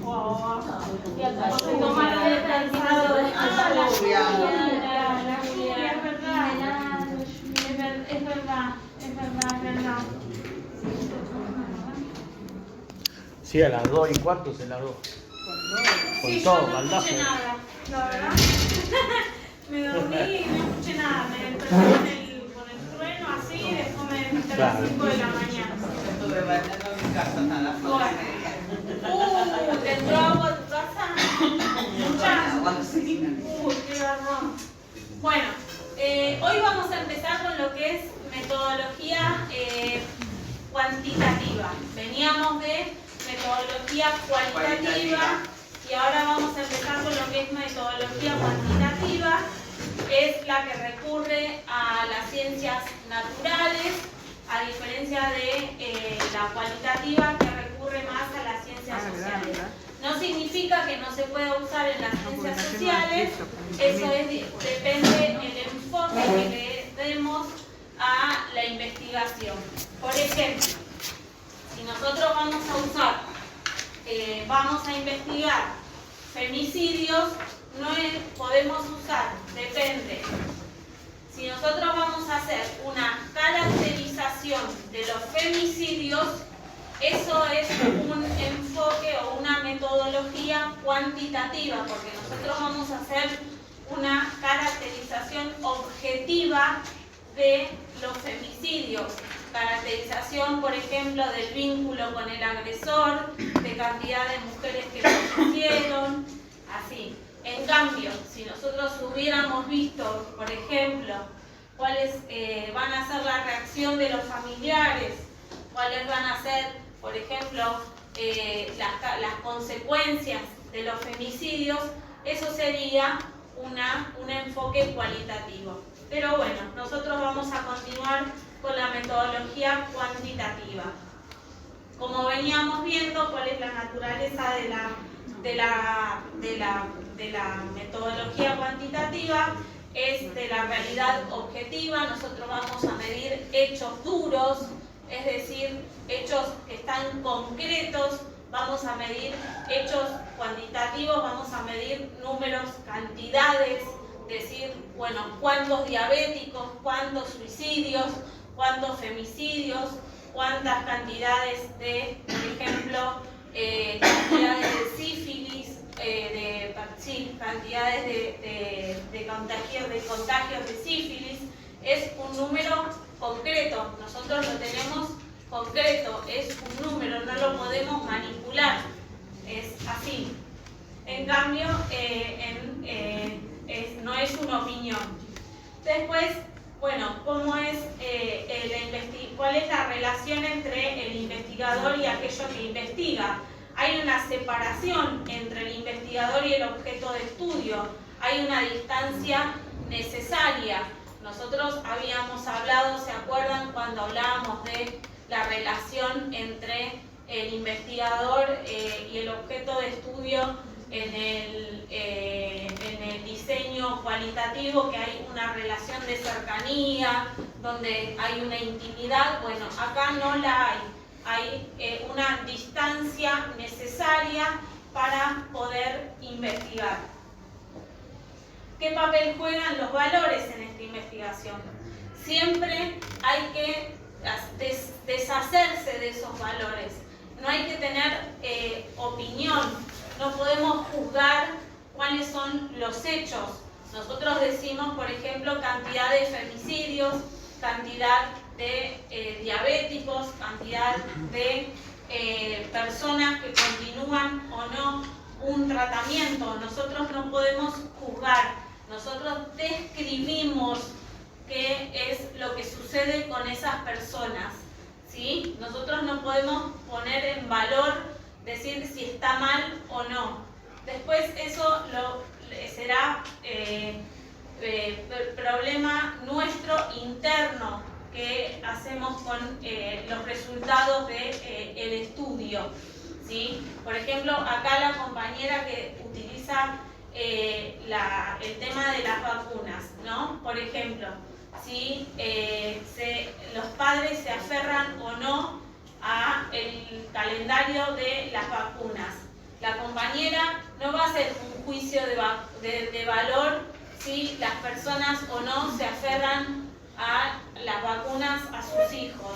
Y acá se toma lo de cansado. La lluvia, es verdad. Es verdad. Sí, a las 2:15 se largó. Con Sí, todo, yo no baldazo. escuché nada, la verdad. Me dormí y no escuché nada. Me desperté con el trueno así y después me desperté a las 5 de la mañana. Estuve bailando en mi casa hasta las 4:30. ¿Te entró agua a tu casa? Muchas. Qué garrón. Bueno, hoy vamos a empezar con lo que es metodología cuantitativa. Veníamos de metodología cualitativa y ahora vamos a empezar con lo que es metodología cuantitativa. Es la que recurre a las ciencias naturales, a diferencia de la cualitativa que recurre más a las ciencias sociales. No significa que no se pueda usar en las ciencias sociales, eso depende del enfoque que le demos a la investigación. Por ejemplo, si nosotros vamos a investigar femicidios, podemos usar, depende. Si nosotros vamos a hacer una caracterización de los femicidios, eso es un enfoque o una metodología cuantitativa, porque nosotros vamos a hacer una caracterización objetiva de los femicidios. Caracterización, por ejemplo, del vínculo con el agresor, de cantidad de mujeres que lo hicieron, así. En cambio, si nosotros hubiéramos visto, por ejemplo, cuáles van a ser la reacción de los familiares, cuáles van a ser, por ejemplo, las consecuencias de los femicidios, eso sería un enfoque cualitativo. Pero bueno, nosotros vamos a continuar con la metodología cuantitativa. Como veníamos viendo, cuál es la naturaleza de la metodología cuantitativa, es de la realidad objetiva. Nosotros vamos a medir hechos duros, es decir, hechos que están concretos. Vamos a medir hechos cuantitativos, vamos a medir números, cantidades, decir, bueno, cuántos diabéticos, cuántos suicidios, cuántos femicidios, cuántas cantidades de, por ejemplo, cantidades de sífilis, cantidades de contagios de sífilis. Es un número concreto, nosotros lo tenemos concreto, es un número, no lo podemos manipular, es así. En cambio, no es una opinión. Después, bueno, ¿cuál es la relación entre el investigador y aquello que investiga? Hay una separación entre el investigador y el objeto de estudio, hay una distancia necesaria. Nosotros habíamos hablado, ¿se acuerdan cuando hablábamos de la relación entre el investigador y el objeto de estudio en el diseño cualitativo, que hay una relación de cercanía, donde hay una intimidad? Bueno, acá no la hay una distancia necesaria para poder investigar. ¿Qué papel juegan los valores en esta investigación? Siempre hay que deshacerse de esos valores. No hay que tener opinión, no podemos juzgar cuáles son los hechos. Nosotros decimos, por ejemplo, cantidad de femicidios, cantidad de diabéticos, cantidad de personas que continúan o no un tratamiento. Nosotros no podemos juzgar, nosotros describimos qué es lo que sucede con esas personas, ¿sí? Nosotros no podemos poner en valor, decir si está mal o no. Después eso será problema nuestro interno que hacemos con los resultados del estudio, ¿sí? Por ejemplo, acá la compañera que utiliza el tema de las vacunas, ¿no? Por ejemplo, si los padres se aferran o no a el calendario de las vacunas. La compañera no va a hacer un juicio de valor si las personas o no se aferran a las vacunas a sus hijos.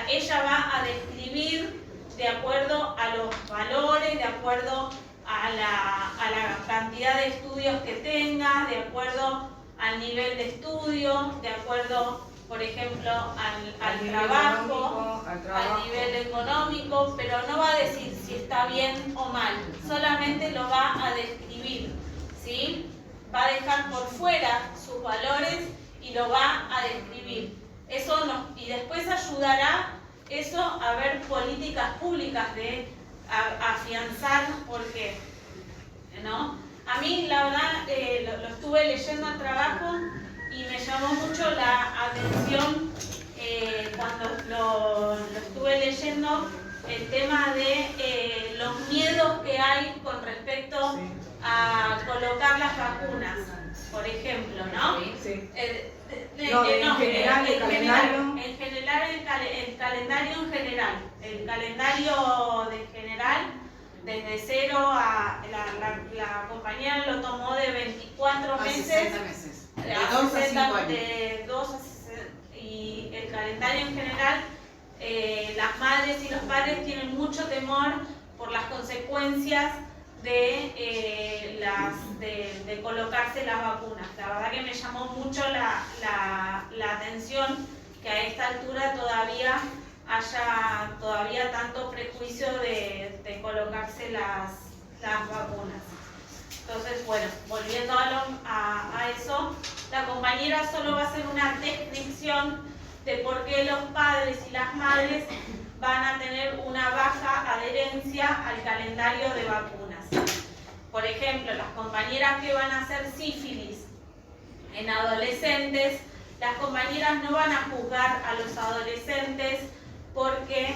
Ella va a describir de acuerdo a los valores, de acuerdo a la cantidad de estudios que tenga, de acuerdo al nivel de estudio, de acuerdo, por ejemplo, al trabajo, al nivel económico, pero no va a decir si está bien o mal, solamente lo va a describir, ¿sí? Va a dejar por fuera sus valores y lo va a describir. Eso y después ayudará eso a ver políticas públicas de afianzar, porque, ¿no? A mí, la verdad, lo estuve leyendo al trabajo y me llamó mucho la atención cuando lo estuve leyendo, el tema de los miedos que hay con respecto a colocar las vacunas, por ejemplo, ¿no? Sí. En general, el calendario desde cero a la compañera lo tomó de 24 meses, 60 meses. De 2 a 5 años. De 2 a 60, y el calendario en general, las madres y los padres tienen mucho temor por las consecuencias de colocarse las vacunas. La verdad que me llamó mucho la atención que a esta altura todavía haya tanto prejuicio de colocarse las vacunas. Entonces, bueno, volviendo a eso, la compañera solo va a hacer una descripción de por qué los padres y las madres van a tener una baja adherencia al calendario de vacunas. Por ejemplo, las compañeras que van a hacer sífilis en adolescentes, las compañeras no van a juzgar a los adolescentes porque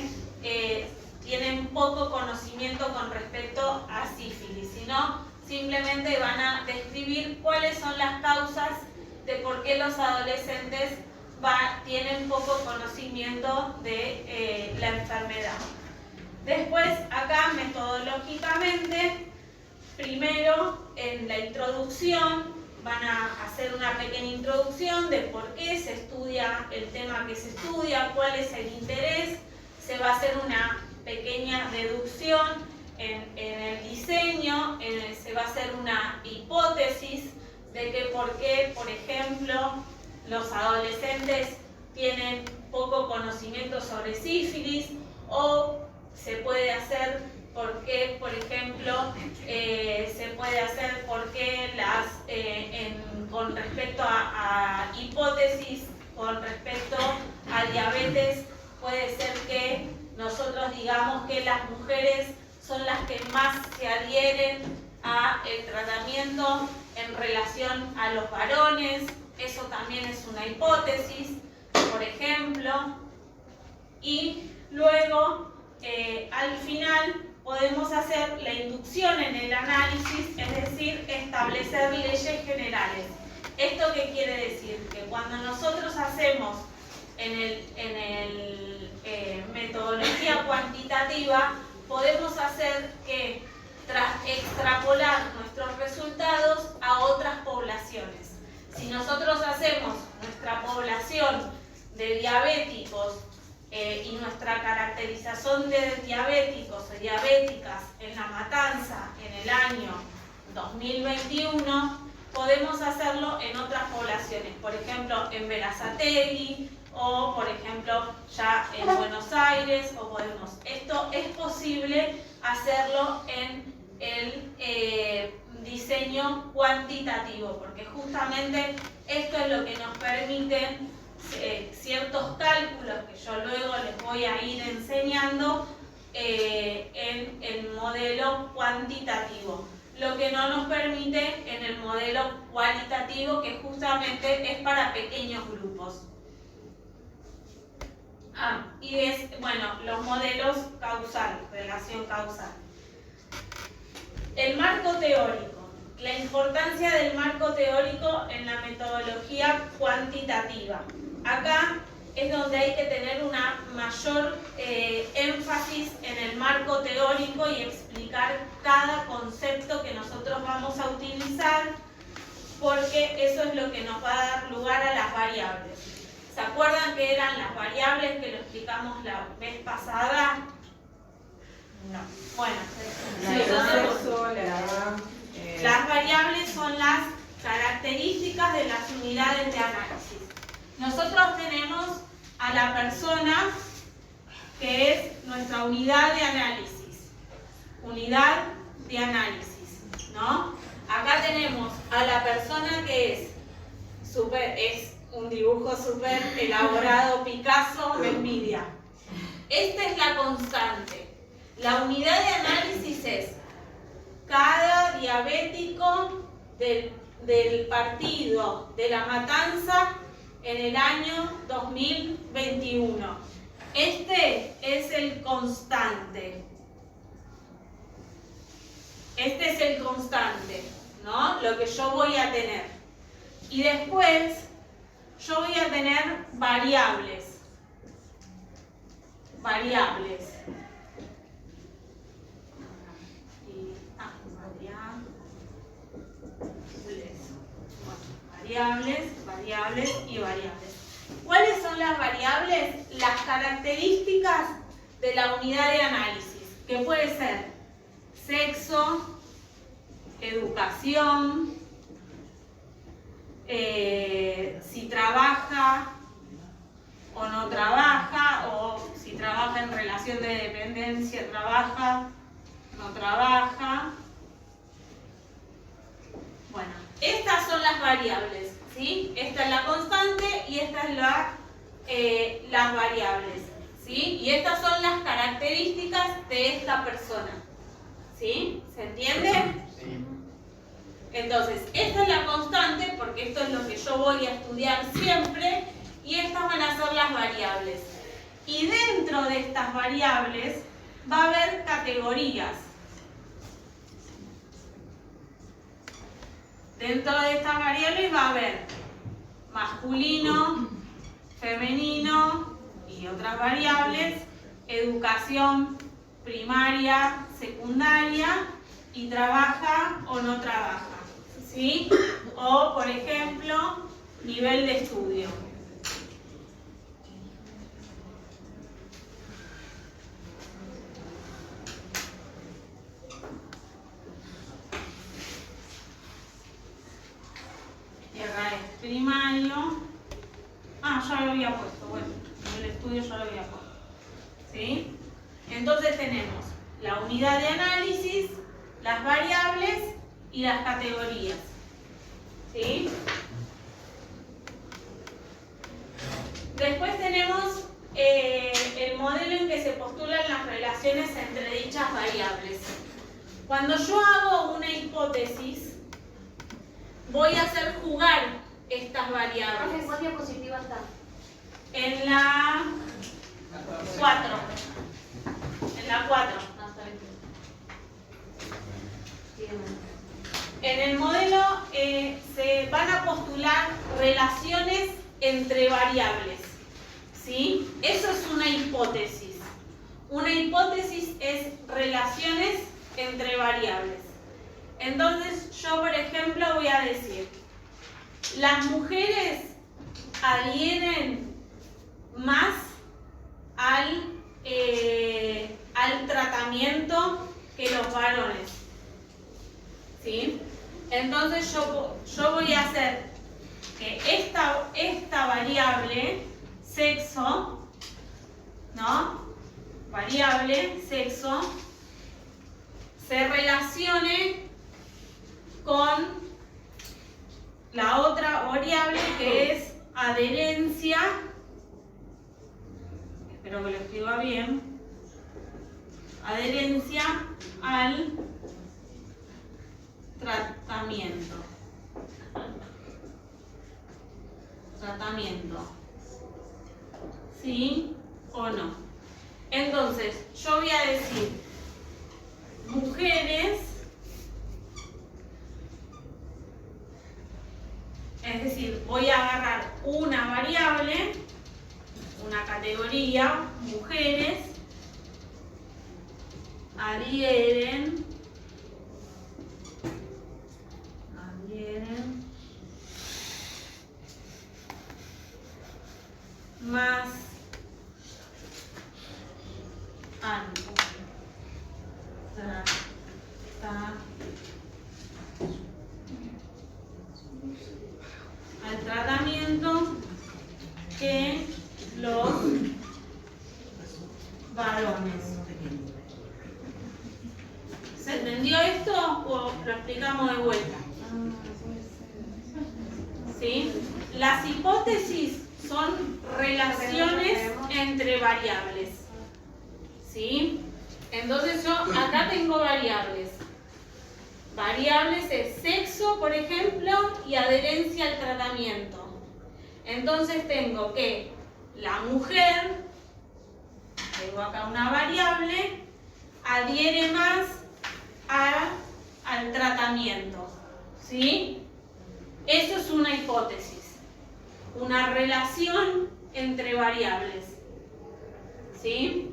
tienen poco conocimiento con respecto a sífilis, sino simplemente van a describir cuáles son las causas de por qué los adolescentes tienen poco conocimiento de la enfermedad. Después, acá metodológicamente, primero en la introducción van a hacer una pequeña introducción de por qué se estudia el tema que se estudia, cuál es el interés, se va a hacer una pequeña deducción en el diseño, se va a hacer una hipótesis de que por qué, por ejemplo, los adolescentes tienen poco conocimiento sobre sífilis, o se puede hacer por qué, por ejemplo, con respecto a hipótesis, con respecto al diabetes, puede ser que nosotros digamos que las mujeres son las que más se adhieren al tratamiento en relación a los varones. Eso también es una hipótesis, por ejemplo. Y luego, al final, podemos hacer la inducción en el análisis, es decir, establecer leyes generales. ¿Esto qué quiere decir? Que cuando nosotros hacemos en metodología cuantitativa, podemos hacer que extrapolar nuestros resultados a otras poblaciones. Si nosotros hacemos nuestra población de diabéticos y nuestra caracterización de diabéticos o diabéticas en La Matanza en el año 2021, podemos hacerlo en otras poblaciones, por ejemplo en Berazategui, o por ejemplo ya en Buenos Aires, esto es posible hacerlo en el diseño cuantitativo, porque justamente esto es lo que nos permite ciertos cálculos que yo luego les voy a ir enseñando en el modelo cuantitativo, lo que no nos permite en el modelo cualitativo, que justamente es para pequeños grupos. Y los modelos causal, relación causal. El marco teórico. La importancia del marco teórico en la metodología cuantitativa. Acá es donde hay que tener una mayor énfasis en el marco teórico y explicar cada concepto que nosotros vamos a utilizar, porque eso es lo que nos va a dar lugar a las variables. ¿Se acuerdan que eran las variables que lo explicamos la vez pasada? No. Bueno, las variables son las características de las unidades de análisis. Nosotros tenemos a la persona que es nuestra unidad de análisis. Unidad de análisis, ¿no? Acá tenemos a la persona que es un dibujo súper elaborado, Picasso, me envidia. Esta es la constante. La unidad de análisis es cada diabético del partido de La Matanza en el año 2021. Este es el constante. Este es el constante, ¿no? Lo que yo voy a tener. Y después yo voy a tener variables. Variables. Variables y variables. ¿Cuáles son las variables? Las características de la unidad de análisis, que puede ser sexo, educación, si trabaja o no trabaja, o si trabaja en relación de dependencia, trabaja, no trabaja. Bueno, estas son las variables, ¿sí? Esta es la constante y esta es las variables, ¿sí? Y estas son las características de esta persona, ¿sí? ¿Se entiende? Sí. Entonces, esta es la constante porque esto es lo que yo voy a estudiar siempre y estas van a ser las variables. Y dentro de estas variables va a haber categorías. Dentro de estas variables va a haber masculino, femenino y otras variables, educación primaria, secundaria y trabaja o no trabaja, ¿sí? O, por ejemplo, nivel de estudio. Y acá es primario. Ya lo había puesto, bueno, en el estudio ya lo había puesto, ¿sí? Entonces tenemos la unidad de análisis, las variables y las categorías, ¿sí? Después tenemos el modelo en que se postulan las relaciones entre dichas variables. Cuando yo hago una hipótesis, voy a hacer jugar estas variables. ¿En cuál diapositiva está? En la 4. En la 4. Está bien. En el modelo se van a postular relaciones entre variables, ¿sí? Eso es una hipótesis. Una hipótesis es relaciones entre variables. Entonces, yo, por ejemplo, voy a decir, las mujeres adhieren más al tratamiento que los varones, ¿sí? Entonces yo voy a hacer que esta variable, sexo, ¿no? Variable, sexo, se relacione con la otra variable que es adherencia, espero que lo escriba bien, adherencia al tratamiento. ¿Sí o no? Entonces, yo voy a decir mujeres, es decir, voy a agarrar una variable, una categoría, mujeres adhieren al tratamiento que los varones. ¿Se entendió esto o lo explicamos de vuelta? ¿Sí? Las hipótesis son relaciones entre variables. ¿Sí? Entonces yo acá tengo variables. Variables es sexo, por ejemplo, y adherencia al tratamiento. Entonces tengo que la mujer, tengo acá una variable, adhiere más al tratamiento. ¿Sí? Eso es una hipótesis, una relación entre variables. ¿Sí?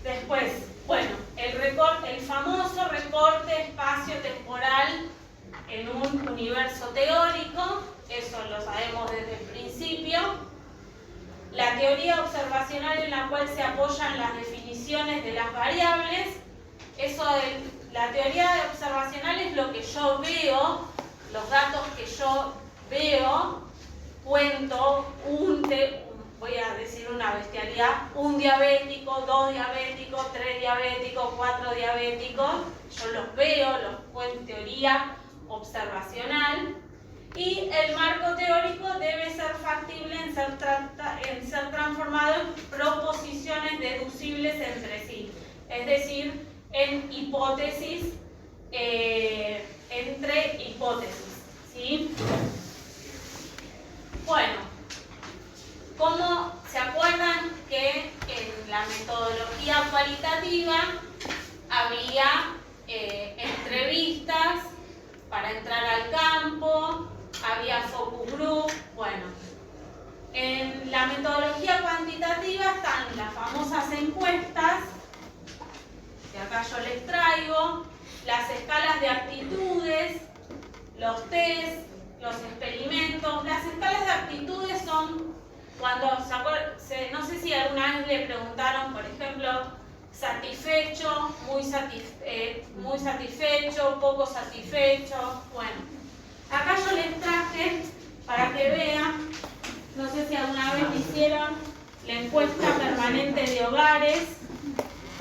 Después, bueno, el famoso recorte espacio-temporal en un universo teórico, eso lo sabemos desde el principio. La teoría observacional en la cual se apoyan las definiciones de las variables, la teoría observacional es lo que yo veo, los datos que yo veo, cuento, voy a decir una bestialidad, un diabético, 2 diabéticos, 3 diabéticos, 4 diabéticos, yo los veo, los cuento en teoría observacional, y el marco teórico debe ser factible en ser transformado en proposiciones deducibles entre sí, es decir, en hipótesis entre hipótesis. ¿Sí? Bueno, ¿cómo se acuerdan que en la metodología cualitativa había entrevistas para entrar al campo, había focus group? Bueno, en la metodología cuantitativa están las famosas encuestas, que acá yo les traigo, las escalas de aptitudes, los test, los experimentos. Las escalas de aptitudes son cuando, no sé si alguna vez le preguntaron, por ejemplo, satisfecho, muy satisfecho, poco satisfecho. Bueno, acá yo les traje para que vean, no sé si alguna vez hicieron la encuesta permanente de hogares,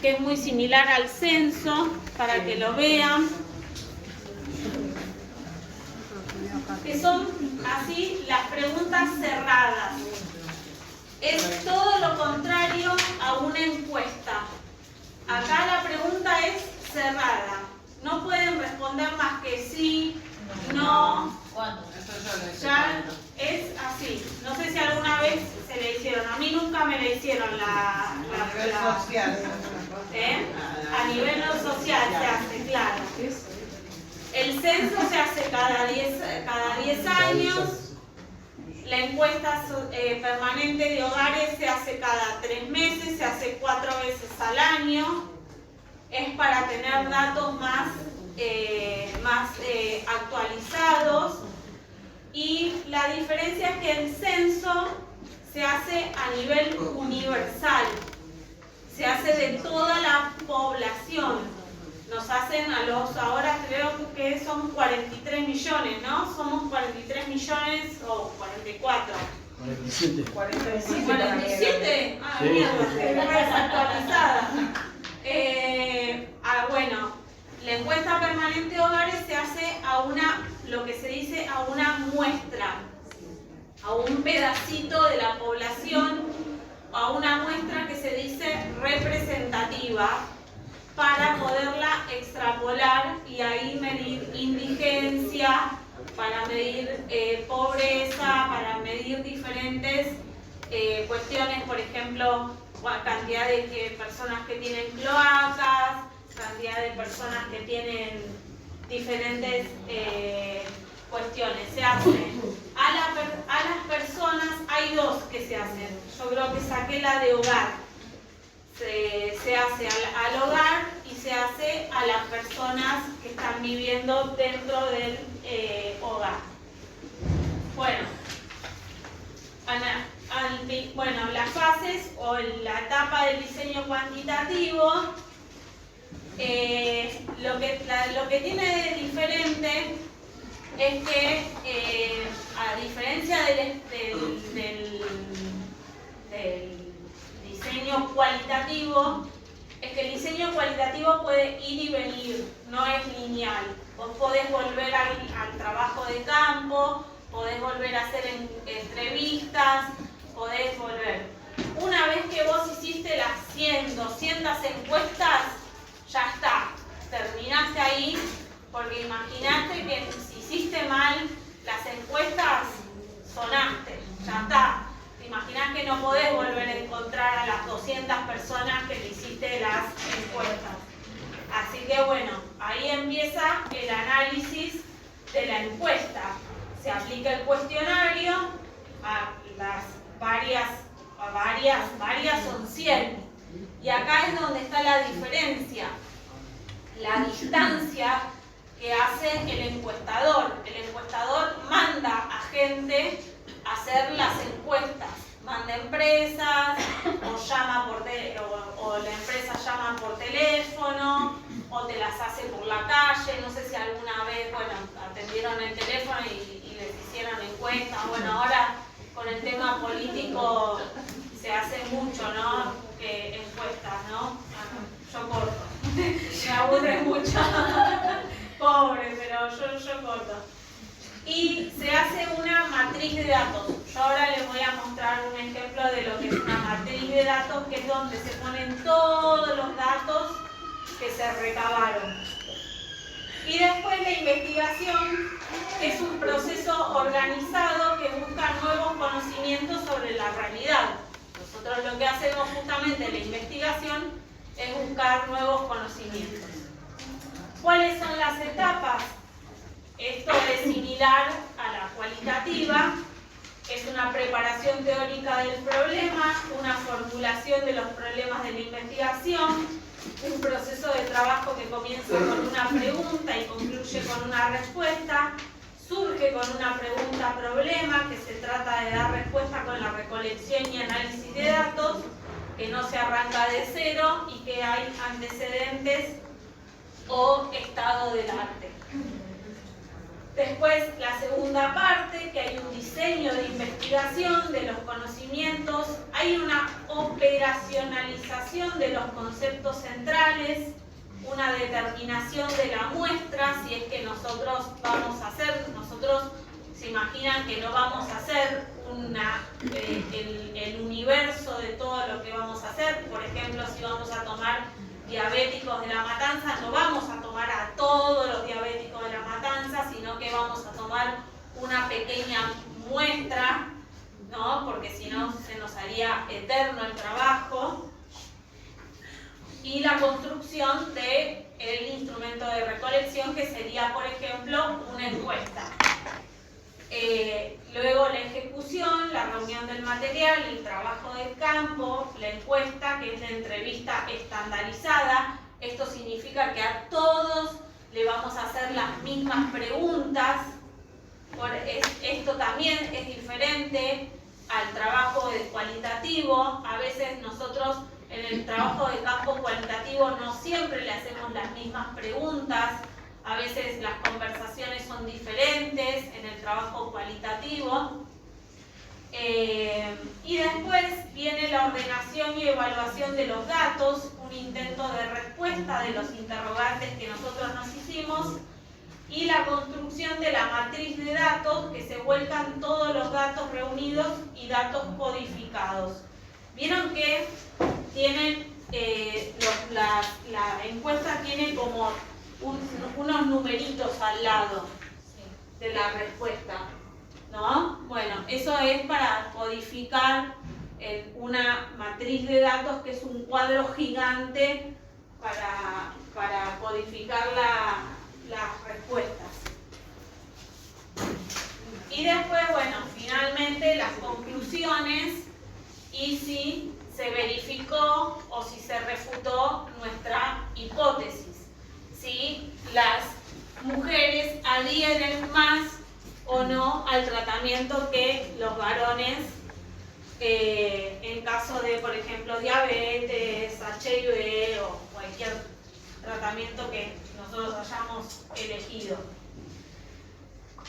que es muy similar al censo, para que lo vean, que son así las preguntas cerradas. Es todo lo contrario a una encuesta. Acá la pregunta es cerrada. No pueden responder más que sí, no. Ya es así. No sé si alguna vez se le hicieron. A mí nunca me le hicieron la social. A nivel social se hace, claro. El censo se hace cada 10 años. La encuesta permanente de hogares se hace cada 3 meses, se hace 4 veces al año. Es para tener datos más actualizados. Y la diferencia es que el censo se hace a nivel universal. Se hace de toda la población. Nos hacen ahora creo que son 43 millones, ¿no? Somos 43 millones o 44. 47. 47. Ah, sí, mierda, está desactualizada. Bueno, la encuesta permanente de hogares se hace a lo que se dice a una muestra, a un pedacito de la población, a una muestra que se dice representativa, para poderla extrapolar y ahí medir indigencia, para medir pobreza, para medir diferentes cuestiones, por ejemplo, cantidad de personas que tienen cloacas, cantidad de personas que tienen diferentes cuestiones. Se hace a las personas, hay dos que se hacen. Yo creo que saqué la de hogar. Se hace al hogar y se hace a las personas que están viviendo dentro del hogar. Bueno, bueno, las fases o la etapa del diseño cuantitativo, lo que tiene de diferente es que, a diferencia del diseño cualitativo, es que el diseño cualitativo puede ir y venir, no es lineal. Vos podés volver al trabajo de campo, podés volver a hacer entrevistas, podés volver. Una vez que vos hiciste las 100, 200 encuestas, ya está, terminaste ahí, porque imaginaste que si hiciste mal las encuestas, sonaste, ya está. Te imaginás que no podés volver a encontrar a las 200 personas que le hiciste las encuestas. Así que bueno, ahí empieza el análisis de la encuesta. Se aplica el cuestionario a las varias son 100. Y acá es donde está la diferencia, la distancia que hace el encuestador. El encuestador manda a gente a hacer las encuestas, manda empresas o la empresa llama por teléfono o te las hace por la calle. No sé si alguna vez, bueno, atendieron el teléfono y les hicieron encuestas. Bueno, ahora con el tema político se hace mucho, ¿no? Encuestas, ¿no? Yo corto. Me aburre mucho. Pobre, pero yo corto. Y se hace una matriz de datos. Yo ahora les voy a mostrar un ejemplo de lo que es una matriz de datos, que es donde se ponen todos los datos que se recabaron. Y después la investigación es un proceso organizado que busca nuevos conocimientos sobre la realidad. Nosotros lo que hacemos justamente en la investigación es buscar nuevos conocimientos. ¿Cuáles son las etapas? Esto es similar a la cualitativa. Es una preparación teórica del problema, una formulación de los problemas de la investigación, un proceso de trabajo que comienza con una pregunta y concluye con una respuesta, surge con una pregunta-problema, que se trata de dar respuesta con la recolección y análisis de datos, que no se arranca de cero y que hay antecedentes o estado del arte. Después, la segunda parte, que hay un diseño de investigación de los conocimientos, hay una operacionalización de los conceptos centrales, una determinación de la muestra, si es que nosotros vamos a hacer, se imaginan que no vamos a hacer el universo de todo lo que vamos a hacer. Por ejemplo, si vamos a tomar diabéticos de La Matanza, no vamos a tomar a todos los diabéticos de La Matanza, sino que vamos a tomar una pequeña muestra, ¿no? Porque si no se nos haría eterno el trabajo. Y la construcción del instrumento de recolección, que sería, por ejemplo, una encuesta. Luego la ejecución, la reunión del material, el trabajo de campo, la encuesta, que es la entrevista estandarizada. Esto significa que a todos le vamos a hacer las mismas preguntas. Esto también es diferente al trabajo cualitativo. A veces nosotros en el trabajo de campo cualitativo no siempre le hacemos las mismas preguntas. A veces las conversaciones son diferentes en el trabajo cualitativo. Y después viene la ordenación y evaluación de los datos, un intento de respuesta de los interrogantes que nosotros nos hicimos, y la construcción de la matriz de datos, que se vuelcan todos los datos reunidos y datos codificados. Vieron que tienen, la encuesta tiene como unos numeritos al lado de la respuesta, ¿no? Bueno, eso es para codificar una matriz de datos, que es un cuadro gigante para codificar las respuestas. Y después, bueno, finalmente las conclusiones y si se verificó o si se refutó nuestra hipótesis. Si las mujeres adhieren más o no al tratamiento que los varones en caso de, por ejemplo, diabetes, HIV o cualquier tratamiento que nosotros hayamos elegido.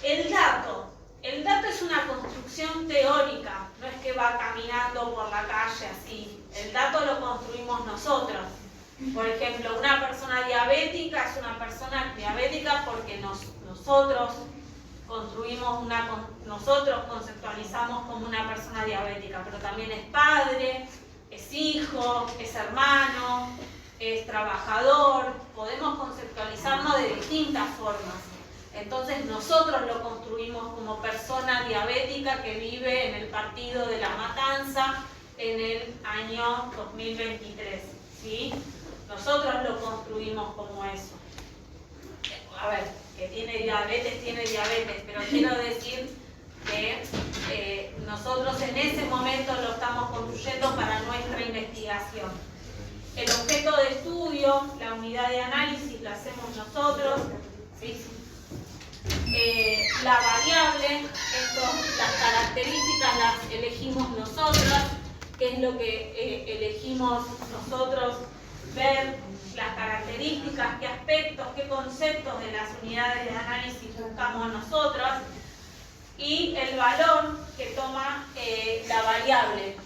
El dato es una construcción teórica, no es que va caminando por la calle así. El dato lo construimos nosotros. Por ejemplo, una persona diabética es una persona diabética porque nosotros conceptualizamos como una persona diabética, pero también es padre, es hijo, es hermano, es trabajador. Podemos conceptualizarnos de distintas formas. Entonces nosotros lo construimos como persona diabética que vive en el partido de La Matanza en el año 2023, ¿sí? Nosotros lo construimos como eso. A ver, que tiene diabetes, pero quiero decir que nosotros en ese momento lo estamos construyendo para nuestra investigación. El objeto de estudio, la unidad de análisis, la hacemos nosotros, ¿sí? La variable, las características las elegimos nosotros, que es lo que elegimos nosotros ver, las características, qué aspectos, qué conceptos de las unidades de análisis buscamos nosotros, y el valor que toma la variable,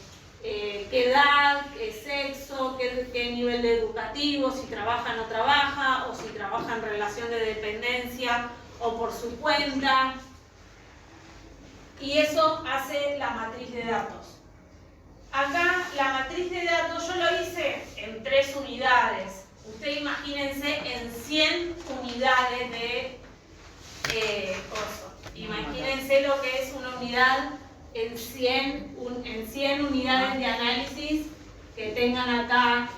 qué edad, qué sexo, qué nivel educativo, si trabaja o no trabaja, o si trabaja en relación de dependencia o por su cuenta, y eso hace la matriz de datos. Acá la matriz de datos yo lo hice en 3 unidades. Ustedes imagínense en 100 unidades de imagínense lo que es una unidad en 100 unidades de análisis, que tengan acá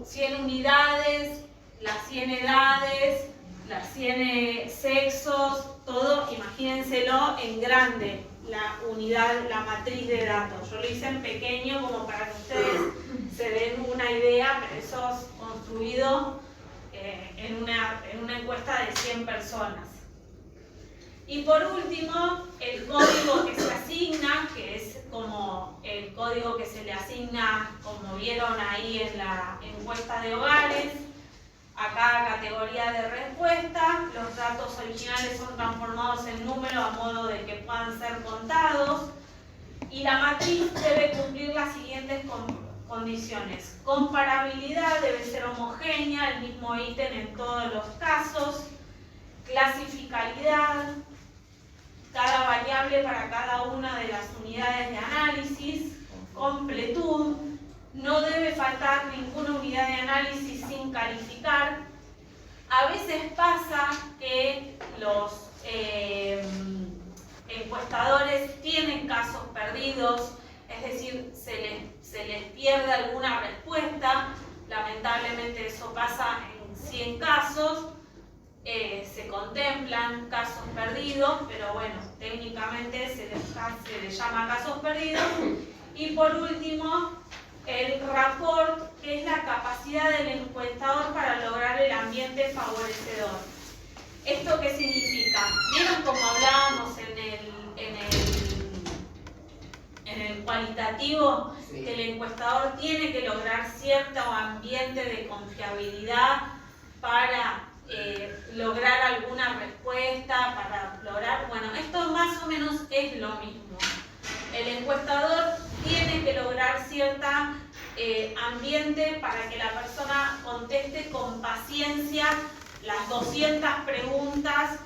100 unidades, las 100 edades, las 100 sexos, todo, imagínenselo en grande, la unidad, la matriz de datos. Yo lo hice en pequeño como para que ustedes se den una idea, pero eso es construido en una encuesta de 100 personas. Y por último, el código que se asigna, que es como el código que se le asigna, como vieron ahí en la encuesta de hogares. Acá categoría de respuesta, los datos originales son transformados en número a modo de que puedan ser contados, y la matriz debe cumplir las siguientes condiciones. Comparabilidad, debe ser homogénea, el mismo ítem en todos los casos. Clasificabilidad, cada variable para cada una de las unidades de análisis. Completud, no debe faltar ninguna unidad de análisis sin calificar. A veces pasa que los encuestadores tienen casos perdidos, es decir, se les pierde alguna respuesta. Lamentablemente eso pasa en 100 casos. Se contemplan casos perdidos, pero bueno, técnicamente se les llama casos perdidos. Y por último, el rapport, que es la capacidad del encuestador para lograr el ambiente favorecedor. ¿Esto qué significa? ¿Vieron cómo hablábamos en el cualitativo? Sí. Que el encuestador tiene que lograr cierto ambiente de confiabilidad para lograr alguna respuesta, para lograr... Bueno, esto más o menos es lo mismo. El encuestador tiene que lograr cierto ambiente para que la persona conteste con paciencia las 200 preguntas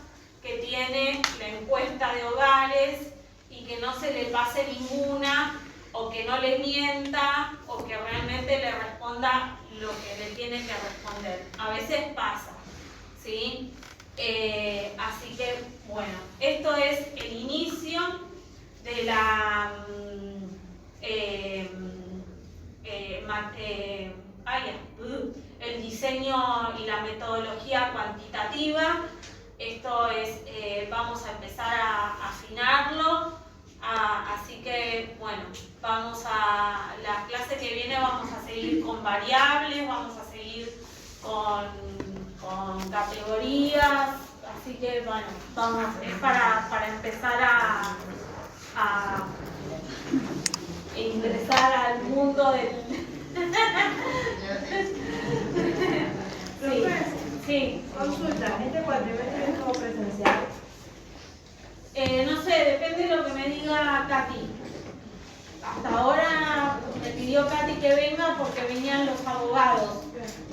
que tiene la encuesta de hogares y que no se le pase ninguna, o que no le mienta, o que realmente le responda lo que le tiene que responder. A veces pasa, ¿sí? Así que, bueno, esto es el inicio de la el diseño y la metodología cuantitativa. Esto es, vamos a empezar a afinarlo, así que bueno, vamos a la clase que viene, vamos a seguir con variables, vamos a seguir con categorías, así que bueno, es para empezar a ingresar Katy. Hasta ahora me pidió Katy que venga porque venían los abogados.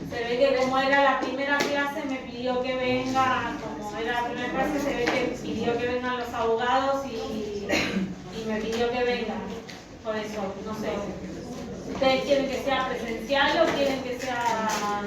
Se ve que como era la primera clase me pidió que venga, como era la primera clase se ve que pidió que vengan los abogados y me pidió que venga. Por eso, no sé. ¿Ustedes quieren que sea presencial o quieren que sea